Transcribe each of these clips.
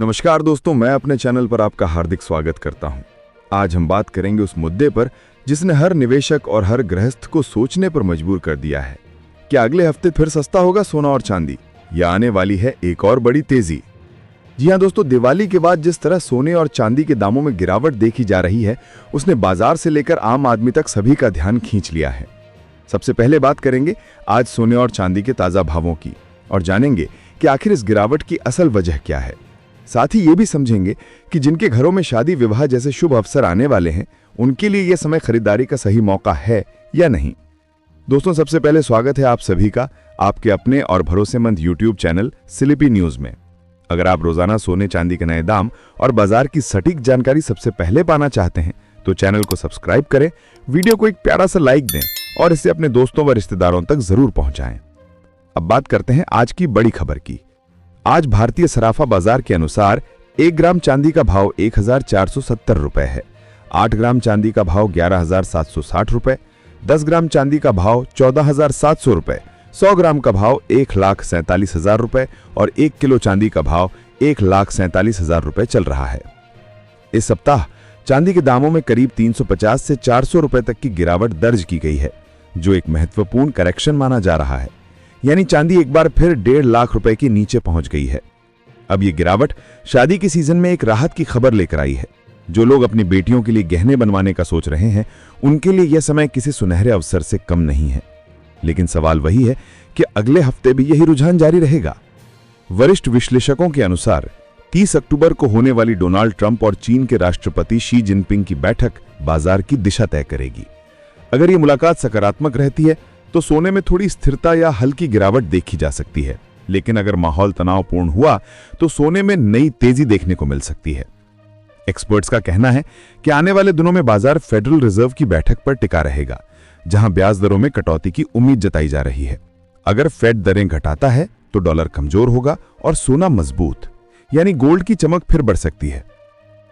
नमस्कार दोस्तों, मैं अपने चैनल पर आपका हार्दिक स्वागत करता हूं। आज हम बात करेंगे उस मुद्दे पर जिसने हर निवेशक और हर गृहस्थ को सोचने पर मजबूर कर दिया है। क्या अगले हफ्ते फिर सस्ता होगा सोना और चांदी, या आने वाली है एक और बड़ी तेजी? जी हां दोस्तों, दिवाली के बाद जिस तरह सोने और चांदी के दामों में गिरावट देखी जा रही है, उसने बाजार से लेकर आम आदमी तक सभी का ध्यान खींच लिया है। सबसे पहले बात करेंगे आज सोने और चांदी के ताजा भावों की और जानेंगे कि आखिर इस गिरावट की असल वजह क्या है। साथ ही ये भी समझेंगे कि जिनके घरों में शादी विवाह जैसे शुभ अवसर आने वाले हैं, उनके लिए यह समय खरीदारी का सही मौका है या नहीं। दोस्तों, सबसे पहले स्वागत है आप सभी का आपके अपने और भरोसेमंद YouTube चैनल स्लिपी न्यूज में। अगर आप रोजाना सोने चांदी के नए दाम और बाजार की सटीक जानकारी सबसे पहले पाना चाहते हैं तो चैनल को सब्सक्राइब करें, वीडियो को एक प्यारा सा लाइक दें और इसे अपने दोस्तों व रिश्तेदारों तक जरूर पहुंचाएं। अब बात करते हैं आज की बड़ी खबर की। आज भारतीय सराफा बाजार के अनुसार 1 ग्राम चांदी का भाव 1470 रुपए है, 8 ग्राम चांदी का भाव 11760 रुपए, 10 ग्राम चांदी का भाव 14700 रुपए, 100 ग्राम का भाव 1,47,000 रुपए और 1 किलो चांदी का भाव 1,47,000 रुपए चल रहा है। इस सप्ताह चांदी के दामों में करीब 350 से 400 रुपए तक की गिरावट दर्ज की गई है, जो एक महत्वपूर्ण करेक्शन माना जा रहा है। यानी चांदी एक बार फिर 1.5 लाख रुपए के नीचे पहुंच गई है। अब ये गिरावट शादी के सीजन में एक राहत की खबर लेकर आई है। जो लोग अपनी बेटियों के लिए गहने बनवाने का सोच रहे हैं, उनके लिए यह समय किसी सुनहरे अवसर से कम नहीं है। लेकिन सवाल वही है कि अगले हफ्ते भी यही रुझान जारी रहेगा। वरिष्ठ विश्लेषकों के अनुसार 30 अक्टूबर को होने वाली डोनाल्ड ट्रंप और चीन के राष्ट्रपति शी जिनपिंग की बैठक बाजार की दिशा तय करेगी। अगर ये मुलाकात सकारात्मक रहती है तो सोने में थोड़ी स्थिरता या हल्की गिरावट देखी जा सकती है, लेकिन अगर माहौल तनावपूर्ण हुआ तो सोने में नई तेजी देखने को मिल सकती है। एक्सपर्ट्स का कहना है कि आने वाले दिनों में बाजार फेडरल रिजर्व की बैठक पर टिका रहेगा, जहां ब्याज दरों में कटौती की उम्मीद जताई जा रही है। अगर फेड दरें घटाता है तो डॉलर कमजोर होगा और सोना मजबूत, यानी गोल्ड की चमक फिर बढ़ सकती है।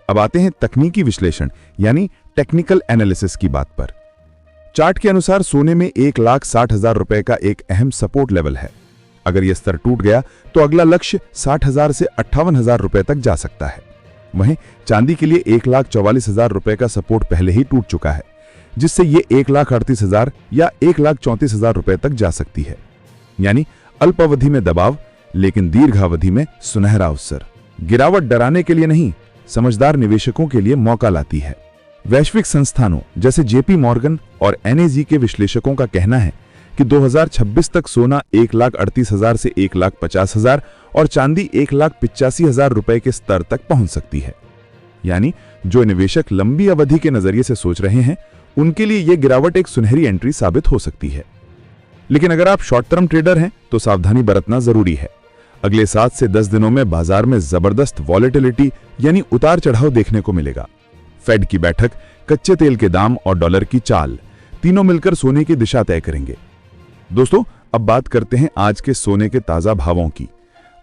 अब आते हैं तकनीकी विश्लेषण यानी टेक्निकल एनालिसिस की बात पर। चार्ट के अनुसार सोने में 1,60,000 रुपए का एक अहम सपोर्ट लेवल है। अगर यह स्तर टूट गया तो अगला लक्ष्य 60,000 से 58,000 रुपए तक जा सकता है। वहीं चांदी के लिए 1,44,000 रुपए का सपोर्ट पहले ही टूट चुका है, जिससे ये 1,38,000 या 1,34,000 रुपए तक जा सकती है। यानी अल्पावधि में दबाव, लेकिन दीर्घावधि में सुनहरा अवसर। गिरावट डराने के लिए नहीं, समझदार निवेशकों के लिए मौका लाती है। वैश्विक संस्थानों जैसे जेपी मॉर्गन और एनएजी के विश्लेषकों का कहना है कि 2026 तक सोना 1,38,000 से 1,50,000 और चांदी 1,85,000 रुपए के स्तर तक पहुंच सकती है। यानी जो निवेशक लंबी अवधि के नजरिए से सोच रहे हैं, उनके लिए यह गिरावट एक सुनहरी एंट्री साबित हो सकती है। लेकिन अगर आप शॉर्ट टर्म ट्रेडर हैं तो सावधानी बरतना जरूरी है। अगले 7 से 10 दिनों में बाजार में जबरदस्त वॉलेटिलिटी यानी उतार चढ़ाव देखने को मिलेगा। फेड की बैठक, कच्चे तेल के दाम और डॉलर की चाल, तीनों मिलकर सोने की दिशा तय करेंगे। दोस्तों, अब बात करते हैं आज के सोने के ताजा भावों की।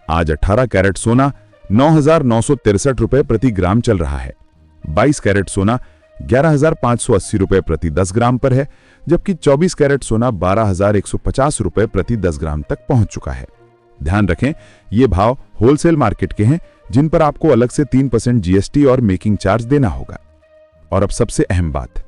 आज 18 कैरेट सोना 9,963 रुपए प्रति ग्राम चल रहा है। 22 कैरेट सोना 11,580 रुपए प्रति 10 ग्राम पर है, जबकि 24 कैरेट सोना 12,150 रुपए प्रति 10 ग्राम तक पहुंच चुका है। ध्यान रखें, ये भाव होलसेल मार्केट के हैं, जिन पर आपको अलग से 3% जीएसटी और मेकिंग चार्ज देना होगा। और अब सबसे अहम बात,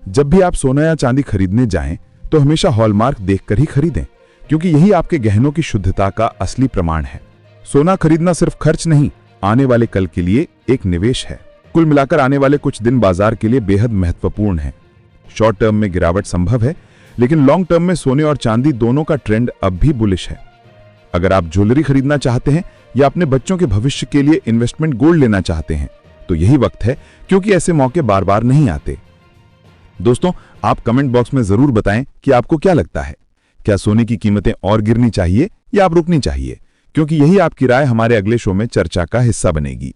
जब भी आप सोना या चांदी खरीदने जाएं तो हमेशा हॉलमार्क देखकर ही खरीदें, क्योंकि यही आपके गहनों की शुद्धता का असली प्रमाण है। सोना खरीदना सिर्फ खर्च नहीं, आने वाले कल के लिए एक निवेश है। कुल मिलाकर आने वाले कुछ दिन बाजार के लिए बेहद महत्वपूर्ण है। शॉर्ट टर्म में गिरावट संभव है, लेकिन लॉन्ग टर्म में सोने और चांदी दोनों का ट्रेंड अब भी बुलिश है। अगर आप ज्वेलरी खरीदना चाहते हैं या अपने बच्चों के भविष्य के लिए इन्वेस्टमेंट गोल्ड लेना चाहते हैं तो यही वक्त है, क्योंकि ऐसे मौके बार बार नहीं आते। दोस्तों, आप कमेंट बॉक्स में जरूर बताएं कि आपको क्या लगता है। क्या सोने की कीमतें और गिरनी चाहिए या आप रुकनी चाहिए? क्योंकि यही आपकी राय हमारे अगले शो में चर्चा का हिस्सा बनेगी।